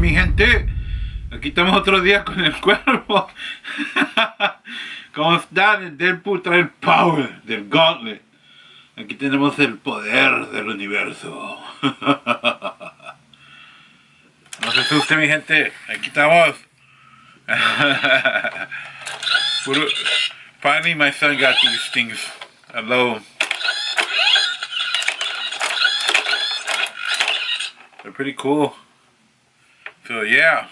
mi gente? Aquí estamos otro día con el Cuervo. ¿Cómo están? El Deadpool trae el power del gauntlet. Aquí tenemos el poder del universo. No se asuste, mi gente. Aquí estamos. Finally, my son got these things alone. They're pretty cool. So, yeah.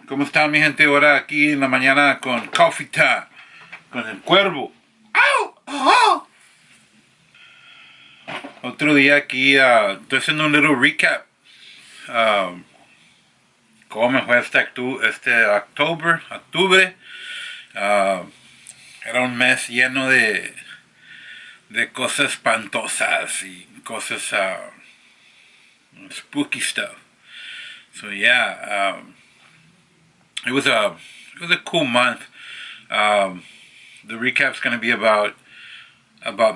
¿Cómo están, mi gente? Ahora aquí en la mañana con Coffee Time, con el Cuervo. ¡Au! ¡Oh! Otro día aquí, estoy haciendo un little recap. ¿Cómo me fue este octubre? Era un mes lleno de cosas espantosas y cosas spooky stuff. So yeah, it was a cool month. The recap's going to be about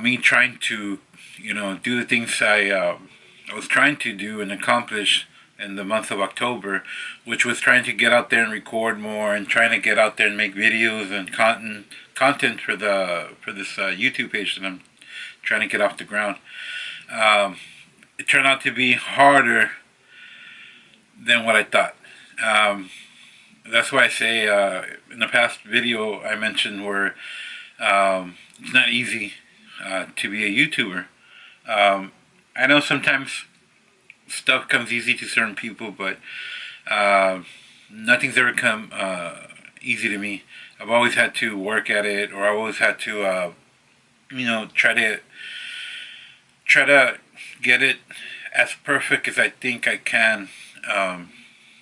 me trying to, do the things I was trying to do and accomplish in the month of October, which was trying to get out there and record more and trying to get out there and make videos and content for this YouTube page that I'm trying to get off the ground. It turned out to be harder than what I thought. That's why I say in the past video I mentioned where it's not easy to be a YouTuber. I know sometimes stuff comes easy to certain people, but nothing's ever come easy to me. I've always had to work at it, or I always had to, try to get it as perfect as I think I can.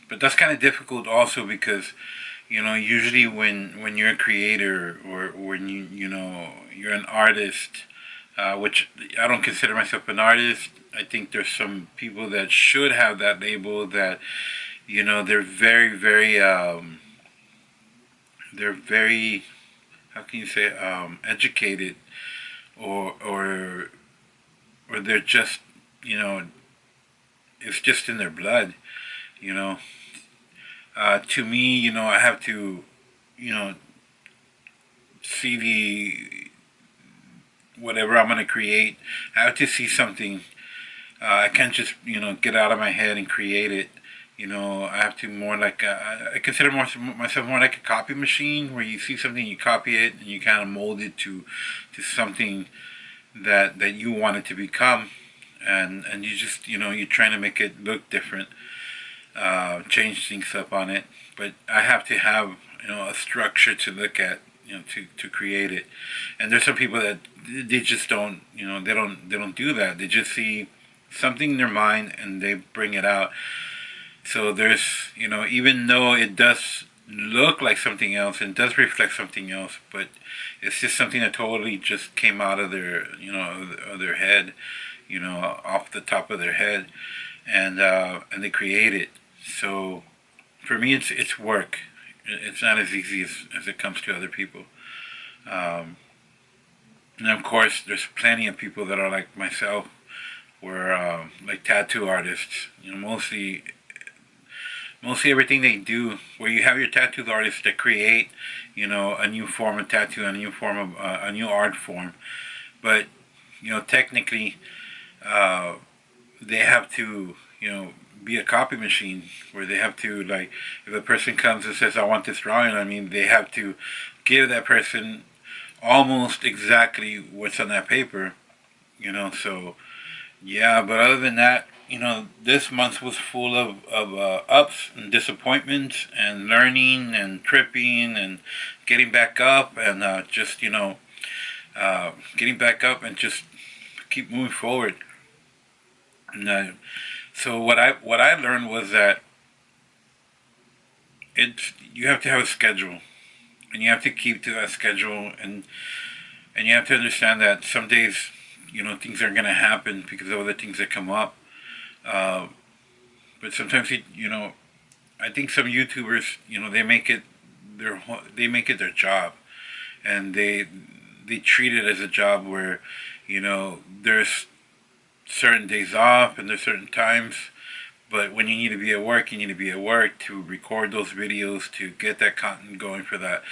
But that's kind of difficult also because, usually when you're a creator or when you're an artist, which I don't consider myself an artist. I think there's some people that should have that label that, they're very, very, how can you say, educated, or they're just, it's just in their blood, to me, I have to, see the whatever I'm gonna create. I have to see something. I can't just get out of my head and create it. I have to more like I consider myself more like a copy machine, where you see something, you copy it, and you kind of mold it to something that you want it to become, and you just you're trying to make it look different, change things up on it. But I have to have a structure to look at, to create it. And there's some people that they just don't, they don't do that. They just see something in their mind and they bring it out. So there's, even though it does look like something else and does reflect something else, but it's just something that totally just came out of their, of their head, off the top of their head, and they create it. So for me, it's work. It's not as easy as it comes to other people. And of course, there's plenty of people that are like myself, where like tattoo artists, mostly everything they do, where you have your tattoo artists that create, a new form of tattoo, a new form of a new art form, but technically, they have to, be a copy machine, where they have to, like, if a person comes and says, I want this drawing, they have to give that person almost exactly what's on that paper, so yeah. But other than that, this month was full of ups and disappointments and learning and tripping and getting back up and just getting back up and just keep moving forward. And, so what I learned was that you have to have a schedule, and you have to keep to that schedule, and you have to understand that some days things are gonna happen because of other things that come up. But sometimes I think some YouTubers they make it their job, and they treat it as a job where there's certain days off and there's certain times, But when you need to be at work, you need to be at work to record those videos, to get that content going for that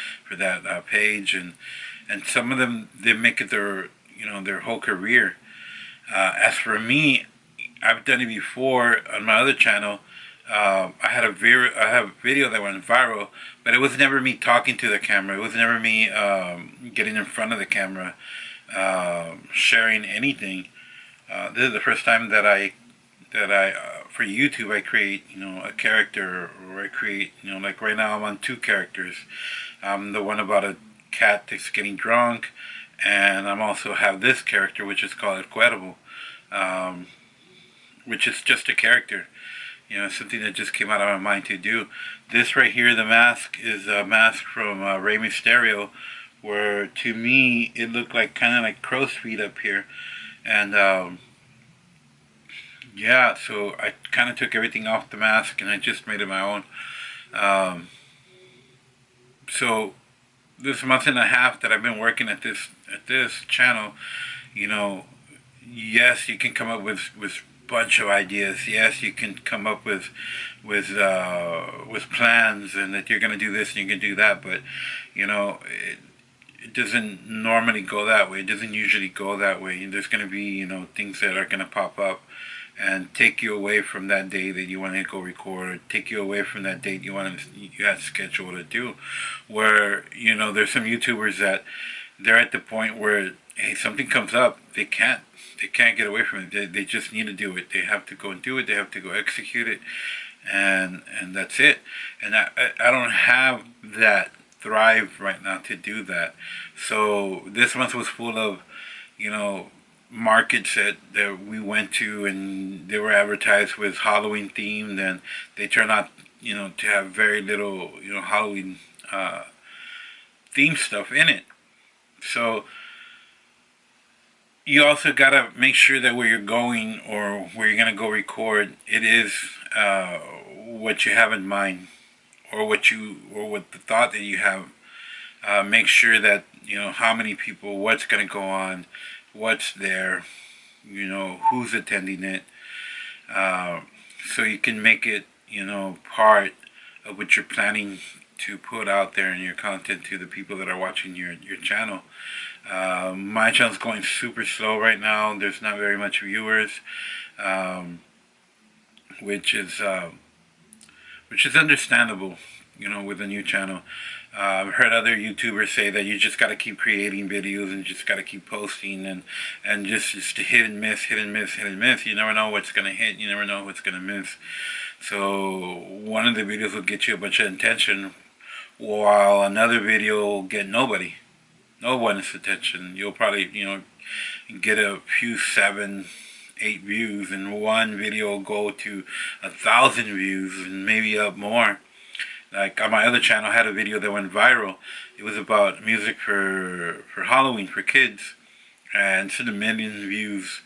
page. And some of them, they make it their, their whole career. As for me, I've done it before on my other channel. I had a video that went viral, but it was never me talking to the camera. It was never me getting in front of the camera, sharing anything. This is the first time that I for YouTube I create a character, or I create like right now I'm on two characters. The one about a cat that's getting drunk, and I'm also have this character which is called Cuervo, which is just a character. Something that just came out of my mind to do. This right here, the mask, is a mask from Rey Mysterio, where to me it looked like kind of like crow's feet up here, and yeah, so I kind of took everything off the mask and I just made it my own. So this month and a half that I've been working at this channel, yes, you can come up with bunch of ideas. Yes, you can come up with plans, and that you're going to do this and you can do that. But it doesn't normally go that way. It doesn't usually go that way. There's going to be things that are going to pop up and take you away from that day that you want to go record, or take you away from that date you had scheduled to do. Where there's some YouTubers that they're at the point where, hey, something comes up, they can't get away from it. They just need to do it. They have to go and do it. They have to go execute it, and that's it. And I don't have that drive right now to do that. So this month was full of markets that we went to, and they were advertised with Halloween themed, and they turn out to have very little Halloween theme stuff in it. So you also gotta make sure that where you're going, or where you're gonna go record, it is what you have in mind, or what the thought that you have. Make sure that how many people, what's gonna go on, what's there, who's attending it, so you can make it part of what you're planning to put out there in your content to the people that are watching your channel. My channel's going super slow right now. There's not very much viewers, which is understandable, with a new channel. I've heard other YouTubers say that you just got to keep creating videos and just got to keep posting, and just hit and miss, hit and miss, hit and miss. You never know what's going to hit. You never know what's going to miss. So one of the videos will get you a bunch of attention, while another video will get no one's attention. You'll probably, get a few 7, 8 views, and one video will go to 1,000 views and maybe up more. Like on my other channel, I had a video that went viral. It was about music for Halloween for kids, and it's in the million views.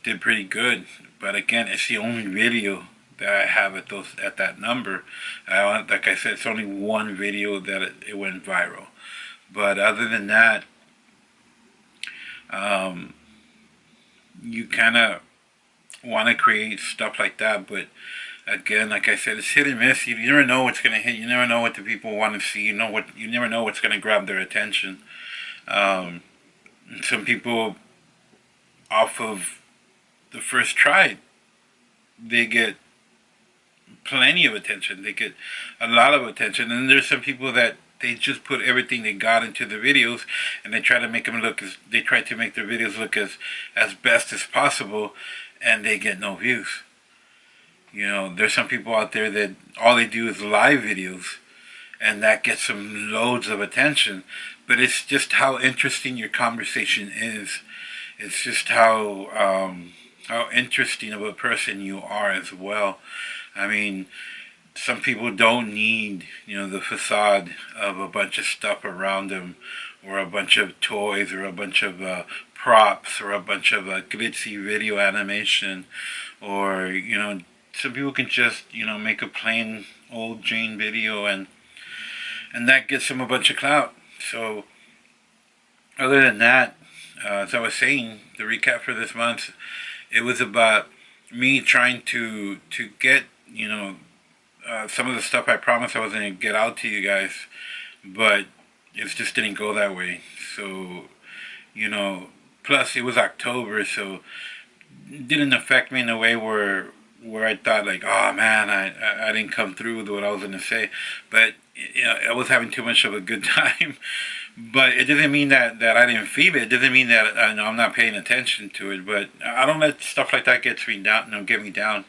Did pretty good, but again, it's the only video that I have at that number. Like I said, it's only one video that it went viral. But other than that, you kind of want to create stuff like that, but again, like I said, it's hit and miss. You never know what's going to hit. You never know what the people want to see. You never know what's going to grab their attention. Some people, off of the first try, they get plenty of attention. They get a lot of attention. And there's some people that they just put everything they got into the videos, and they try to make their videos look as best as possible, and they get no views. There's some people out there that all they do is live videos, and that gets them loads of attention. But it's just how interesting your conversation is. It's just how interesting of a person you are as well. I mean, some people don't need, the facade of a bunch of stuff around them, or a bunch of toys, or a bunch of props, or a bunch of glitzy video animation, or, some people can just, make a plain old Jane video, and that gets them a bunch of clout. So, other than that, as I was saying, the recap for this month, it was about me trying to get, some of the stuff I promised I was going to get out to you guys, but it just didn't go that way. So, you know, plus it was October, so it didn't affect me in a way where I thought like, oh man, I didn't come through with what I was going to say. But I was having too much of a good time. But it doesn't mean that I didn't feel it. It doesn't mean that I'm not paying attention to it. But I don't let stuff like that get me down. Get me down.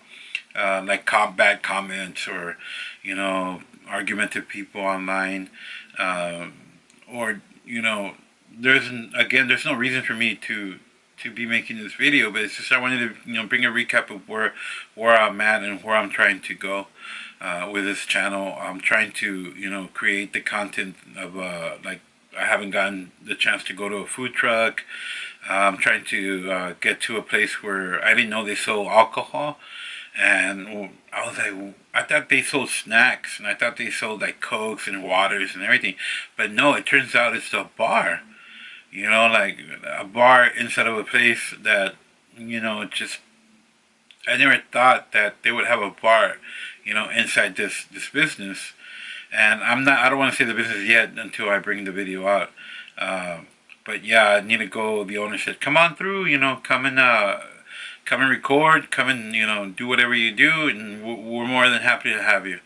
Like bad comments or, argumentative people online, or there's no reason for me to be making this video, but it's just I wanted to bring a recap of where I'm at and where I'm trying to go with this channel. I'm trying to create the content of like I haven't gotten the chance to go to a food truck. I'm trying to get to a place where I didn't know they sold alcohol. And I was like, I thought they sold snacks, and I thought they sold like Cokes and waters and everything. But no, it turns out it's a bar. Like a bar inside of a place that, just, I never thought that they would have a bar, inside this business. And I don't want to say the business yet until I bring the video out. But yeah, I need to go. The owner said, come on through, come and record, come and, do whatever you do, and we're more than happy to have you.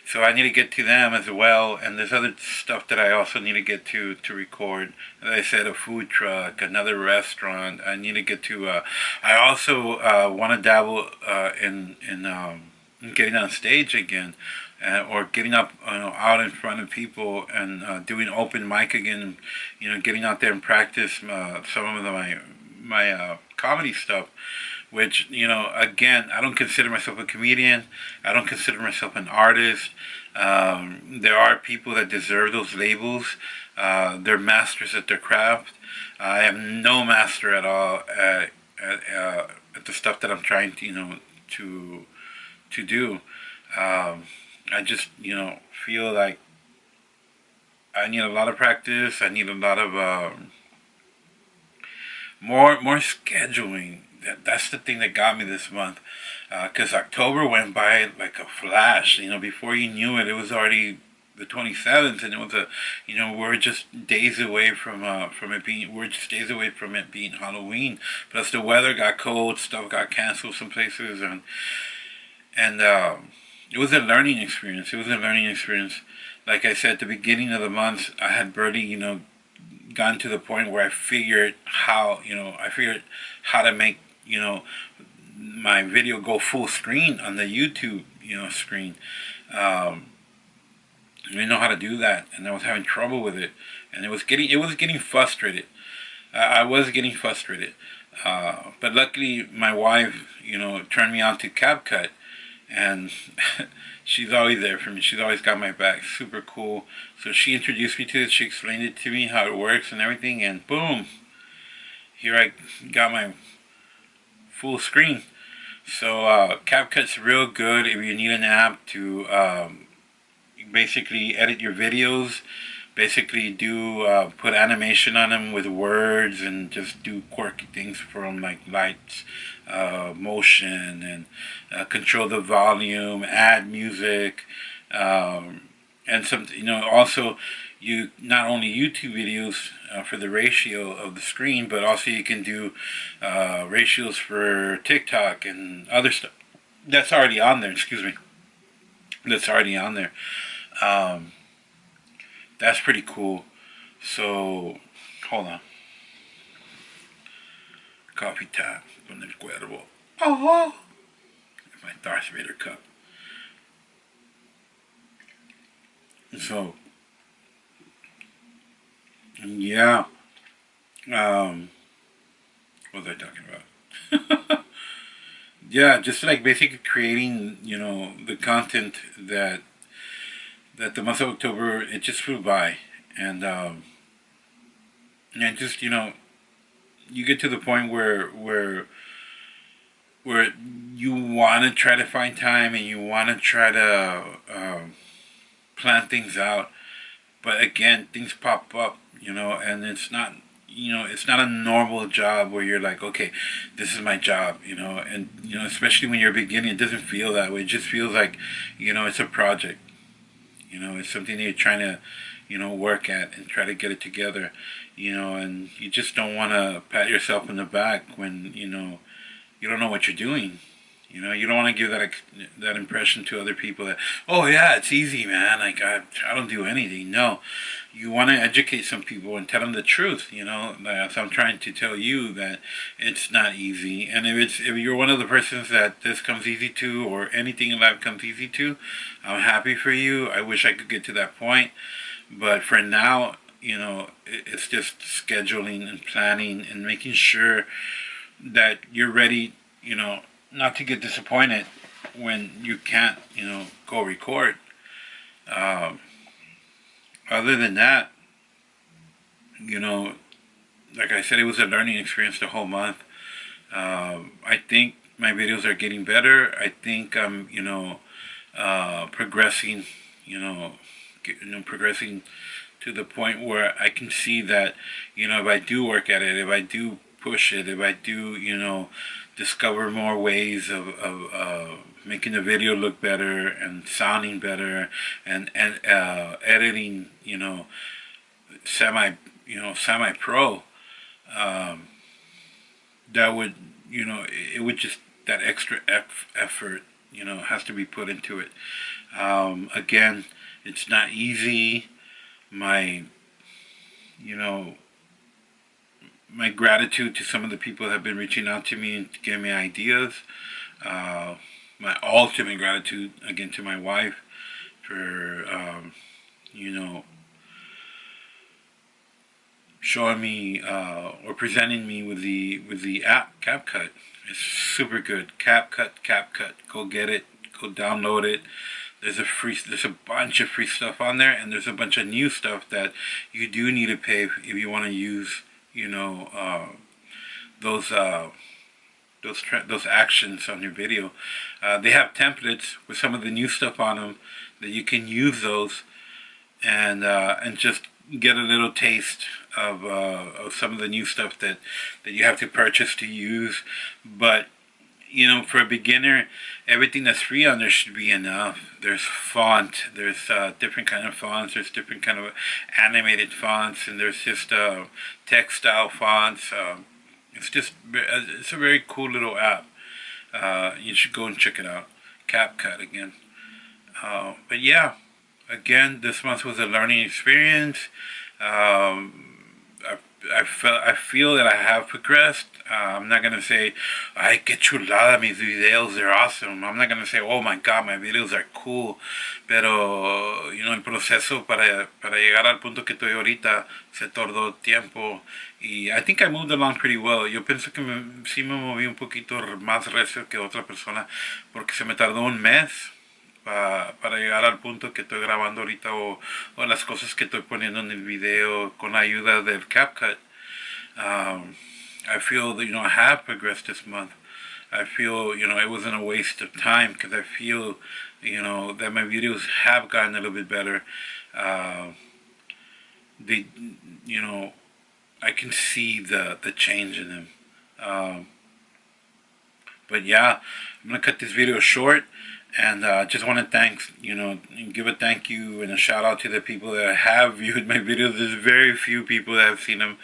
So I need to get to them as well, and there's other stuff that I also need to get to record. As I said, a food truck, another restaurant. I need to get to. I also want to dabble in getting on stage again, or getting up, out in front of people and doing open mic again. Getting out there and practice some of my comedy stuff. Which, again, I don't consider myself a comedian. I don't consider myself an artist. There are people that deserve those labels. They're masters at their craft. I am no master at all at the stuff that I'm trying to do. I just, feel like I need a lot of practice. I need a lot of more scheduling. That's the thing that got me this month, because October went by like a flash. Before you knew it, it was already the 27th, and it was we're just days away from it being. We're just days away from it being Halloween. Plus, the weather got cold, stuff got canceled some places, and it was a learning experience. It was a learning experience. Like I said, at the beginning of the month, I had barely gotten to the point where I figured how to make my video go full screen on the YouTube screen. I didn't know how to do that, and I was having trouble with it, and it was getting frustrated. I was getting frustrated, but luckily my wife turned me on to CapCut, and she's always there for me. She's always got my back. Super cool. So she introduced me to it. She explained it to me how it works and everything, and boom, here I got my full screen. So CapCut's real good if you need an app to basically edit your videos, basically do put animation on them with words, and just do quirky things from like lights, motion, and control the volume, add music, and some also you not only YouTube videos for the ratio of the screen, but also you can do ratios for TikTok and other stuff that's already on there. Excuse me, that's already on there. That's pretty cool. So hold on. Coffee time con el Cuervo. Oh, my Darth Vader cup. So yeah. What was I talking about? Yeah, just like basically creating, the content that the month of October, it just flew by, and just you get to the point where you want to try to find time, and you want to try to plan things out, but again, things pop up, and it's not it's not a normal job where you're like, okay, this is my job, and especially when you're beginning, it doesn't feel that way. It just feels like, it's a project. It's something that you're trying to, work at and try to get it together, and you just don't want to pat yourself in the back when, you don't know what you're doing. You don't want to give that impression to other people that, oh yeah, it's easy, man. Like I don't do anything. No, you want to educate some people and tell them the truth. So I'm trying to tell you that it's not easy. And if you're one of the persons that this comes easy to, or anything in life comes easy to, I'm happy for you. I wish I could get to that point, but for now, it's just scheduling and planning and making sure that you're ready. Not to get disappointed when you can't, go record. Um, Other than that, like I said, it was a learning experience the whole month. I think my videos are getting better. I think I'm, progressing, progressing to the point where I can see that, if I do work at it, if I do push it, if I do, discover more ways of making the video look better and sounding better, and editing, semi pro, um, that would, it would just, that extra effort, has to be put into it. Again, it's not easy. My, you know, my gratitude to some of the people that have been reaching out to me and giving me ideas. My ultimate gratitude, again, to my wife for, you know, showing me or presenting me with the app CapCut. It's super good. CapCut. Go get it. Go download it. There's a bunch of free stuff on there, and there's a bunch of new stuff that you do need to pay if you want to use, those those actions on your video. They have templates with some of the new stuff on them that you can use those, and just get a little taste of some of the new stuff that you have to purchase to use. But for a beginner, everything that's free on there should be enough. There's font, there's different kind of fonts, there's different kind of animated fonts, and there's just textile fonts. It's a very cool little app. You should go and check it out. CapCut again. But yeah, again, this month was a learning experience. I feel that I have progressed. I'm not gonna say, "Ay, qué chulada, mis videos, they're awesome." I'm not gonna say, "Oh my God, my videos are cool." Pero, el proceso para llegar al punto que estoy ahorita se tardó tiempo. Y I think I moved along pretty well. Yo pienso que sí me moví un poquito más recio que otra persona, porque se me tardó un mes para llegar al punto que estoy grabando ahorita, o las cosas que estoy poniendo en el video con la ayuda del CapCut. I feel that I have progressed this month. I feel it wasn't a waste of time, because I feel that my videos have gotten a little bit better. They I can see the change in them. But yeah, I'm gonna cut this video short. And just want to give a thank you and a shout out to the people that have viewed my videos. There's very few people that have seen them.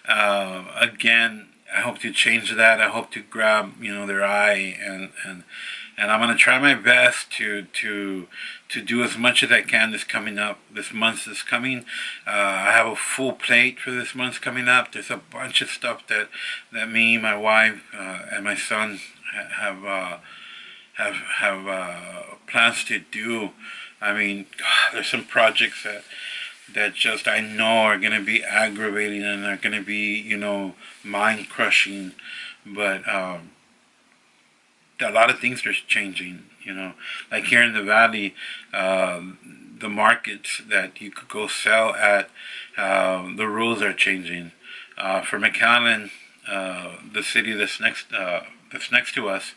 Again, I hope to change that. I hope to grab their eye, and I'm gonna try my best to do as much as I can this month that's coming. I have a full plate for this month coming up. There's a bunch of stuff that me, my wife, and my son have plans to do. I mean, there's some projects that just I know are gonna be aggravating and are gonna be mind crushing, but a lot of things are changing. Like here in the valley, the markets that you could go sell at, the rules are changing. For McAllen, the city that's next to us.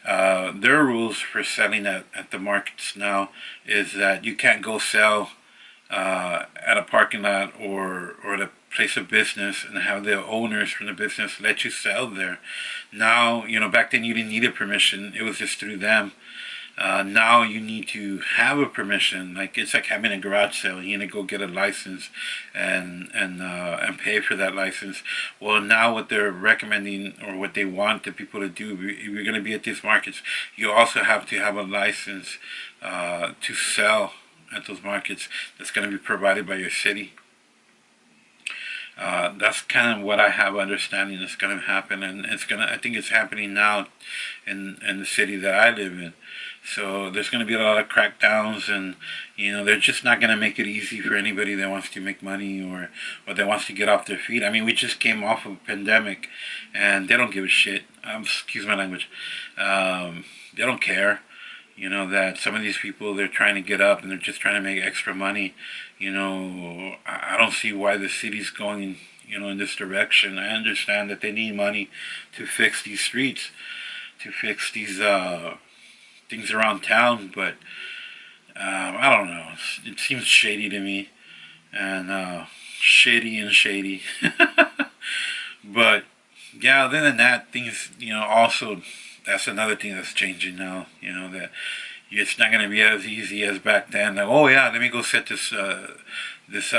Their rules for selling at the markets now is that you can't go sell at a parking lot or at a place of business and have the owners from the business let you sell there. Now, back then you didn't need a permission. It was just through them. Now you need to have a permission. Like, it's like having a garage sale. You need to go get a license and pay for that license. Well, now what they're recommending, or what they want the people to do, if you're going to be at these markets, you also have to have a license to sell at those markets. That's going to be provided by your city. That's kind of what I have understanding is going to happen, and I think it's happening now in the city that I live in. So there's going to be a lot of crackdowns, and they're just not going to make it easy for anybody that wants to make money or that wants to get off their feet. I mean, we just came off of a pandemic, and they don't give a shit. Excuse my language. They don't care. That some of these people, they're trying to get up and they're just trying to make extra money. I don't see why the city's going, in this direction. I understand that they need money to fix these streets, to fix these things around town, but I don't know. It seems shady to me, and shady. But yeah, other than that, things, also, that's another thing that's changing now. That it's not going to be as easy as back then. Like, oh yeah, let me go set this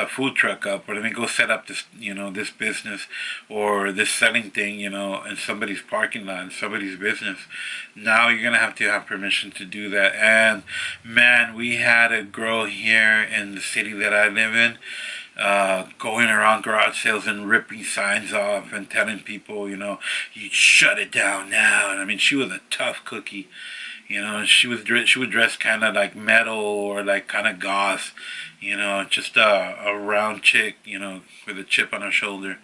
food truck up, or let me go set up this this business or this selling thing in somebody's parking lot, in somebody's business. Now you're gonna have to have permission to do that. And man, we had a girl here in the city that I live in, going around garage sales and ripping signs off and telling people, you shut it down now. And I mean, she was a tough cookie. She would dress kind of like metal, or like kind of goth, just a round chick, with a chip on her shoulder.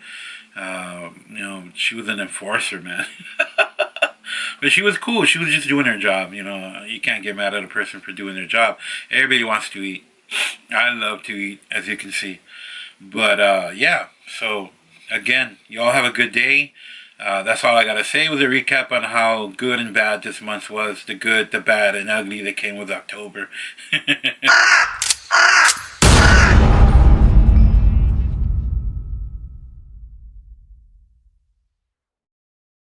She was an enforcer, man. But she was cool. She was just doing her job. You can't get mad at a person for doing their job. Everybody wants to eat. I love to eat, as you can see. But yeah, so again, y'all have a good day. That's all I gotta say with a recap on how good and bad this month was. The good, the bad, and ugly that came with October.